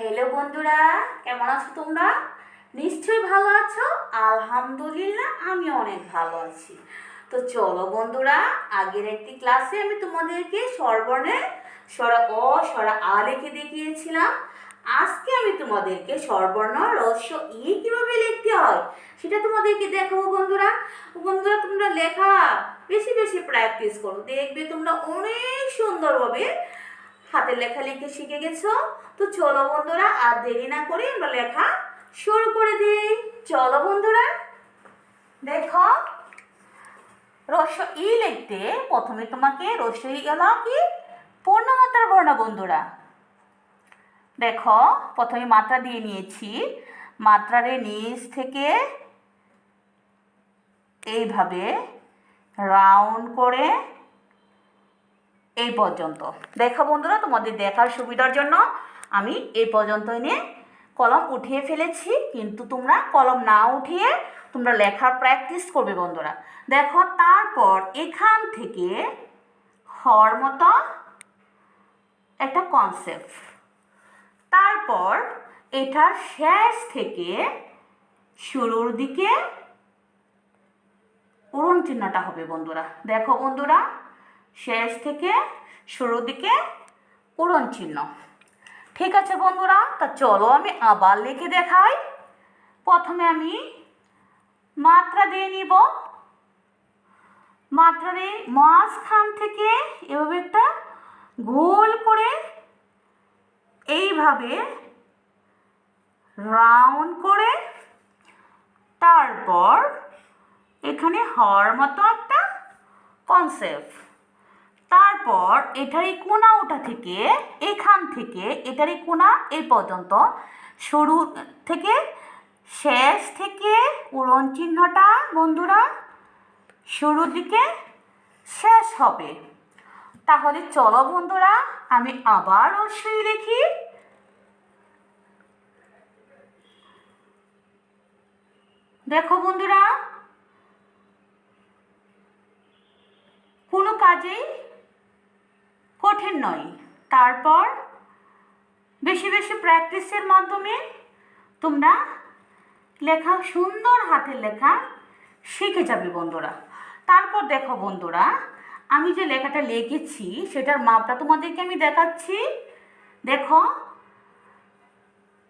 Hello বন্ধুরা, কেমন আছো তোমরা? নিশ্চয়ই ভালো আছো। আলহামদুলিল্লাহ, আমি অনেক ভালো আছি। তো চলো বন্ধুরা, আগের একটি ক্লাসে আমি তোমাদেরকে স্বরবর্ণের স্বরা অ স্বরা আ লিখে দেখিয়েছিলাম। আজকে আমি তোমাদেরকে স্বরবর্ণ হ্রস্ব ই কিভাবে লিখতে হয় সেটা তোমাদেরকে দেখাবো বন্ধুরা। বন্ধুরা, তোমরা লেখা বেশি বেশি প্র্যাকটিস করো, দেখবে তোমরা অনেক সুন্দরভাবে হাতের লেখা লিখে শিখে গেছো। তো চলো বন্ধুরা, আর দেরি না করে আমরা লেখা শুরু করে দিই। চলো বন্ধুরা, দেখো হ্রস্ব ই লিখতে প্রথমে তোমাকে হ্রস্ব ই গেল কি পূর্ণমাত্রার বর্ণ বন্ধুরা। দেখো প্রথমে মাত্রা দিয়ে নিয়েছি, মাত্রার নিচ থেকে এইভাবে রাউন্ড করে এই পর্যন্ত। দেখো বন্ধুরা, তোমাদের দেখার সুবিধার জন্য আমি এই পর্যন্ত এনে কলম উঠিয়ে ফেলেছি, কিন্তু তোমরা কলম না উঠিয়ে তোমরা লেখার প্র্যাকটিস করবে বন্ধুরা। দেখো তারপর এখান থেকে হর মতো একটা কনসেপ্ট, তারপর এটার শেষ থেকে শুরুর দিকে উড়ন চিহ্নটা হবে বন্ধুরা। দেখো বন্ধুরা, শেষ থেকে শুরুর দিকে উড়ন চিহ্ন। ঠিক আছে বন্ধুরা, তা চলো আমি আবার লিখে দেখাই। প্রথমে আমি মাত্রা দিয়ে নিব, মাত্রার এই মাঝখান থেকে এভাবে একটা গোল করে এইভাবে রাউন্ড করে, তারপর এখানে হওয়ার মতো একটা কনসেপ্ট, তারপর এটার এই কোনা ওটা থেকে এখান থেকে এটার এই কোনা এই পর্যন্ত শুরু থেকে শেষ থেকে উড়ন চিহ্নটা বন্ধুরা শুরুর দিকে শেষ হবে। তাহলে চলো বন্ধুরা, আমি আবার অবশ্যই লিখি। দেখো বন্ধুরা, কোনো কাজেই কঠিন নয়, তারপর বেশি বেশি প্র্যাকটিসের মাধ্যমে তোমরা লেখা সুন্দর হাতের লেখা শিখে যাবে বন্ধুরা। তারপর দেখো বন্ধুরা, আমি যে লেখাটা লিখেছি সেটার মাপটা তোমাদেরকে আমি দেখাচ্ছি। দেখো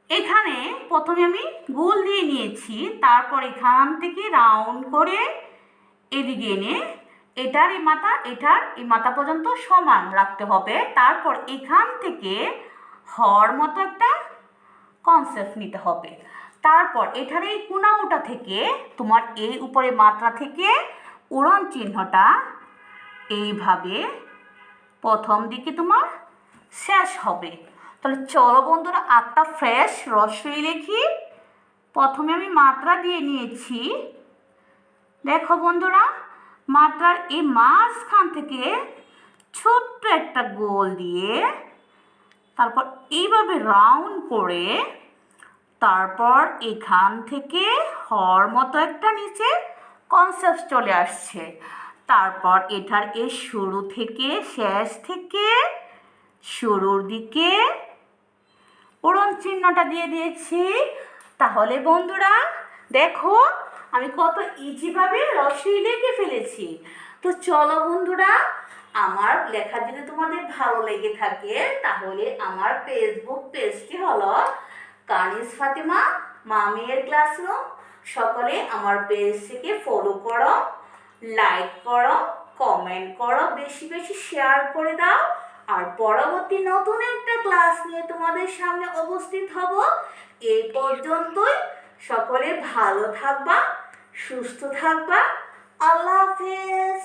এখানে প্রথমে আমি গোল দিয়ে নিয়েছি, তারপর এখান থেকে রাউন্ড করে এদিকে এনে এটার এই মাথা পর্যন্ত সমান রাখতে হবে। তারপর এখান থেকে হর মতো একটা কনসেপ্ট নিতে হবে। তারপর এটার এই কোনাউটা থেকে তোমার এই উপরে মাত্রা থেকে উড়ন চিহ্নটা এইভাবে প্রথম দিকে তোমার শেষ হবে। তাহলে চলো বন্ধুরা, একটা ফ্রেশ রসই লিখি। প্রথমে আমি মাত্রা দিয়ে নিয়েছি। দেখো বন্ধুরা, মাত্রার এই মাঝখান থেকে ছোট্ট একটা গোল দিয়ে তারপর এইভাবে রাউন্ড করে, তারপর এখান থেকে হর মতো একটা নিচে কনসেপ্ট চলে আসছে। তারপর এটার এই শুরু থেকে শেষ থেকে শুরুর দিকে উড়ন চিহ্নটা দিয়ে দিয়েছি। তাহলে বন্ধুরা দেখো আমি কত ইজিভাবে রসই লিখে ফেলেছি। তো চলো বন্ধুরা, আমার লেখা যদি তোমাদের ভালো লেগে থাকে তাহলে আমার ফেসবুক পেজটি হলো কানিজ ফাতেমা মামির ক্লাসরুম। সকলে আমার পেজটিকে ফলো করো, লাইক করো, কমেন্ট করো, বেশি বেশি শেয়ার করে দাও। আর পরবর্তী নতুন একটা ক্লাস নিয়ে তোমাদের সামনে উপস্থিত হব। এই পর্যন্তই, সকলে ভালো থাকবা, সুস্থ থাকবা। আল্লাহ হাফেজ।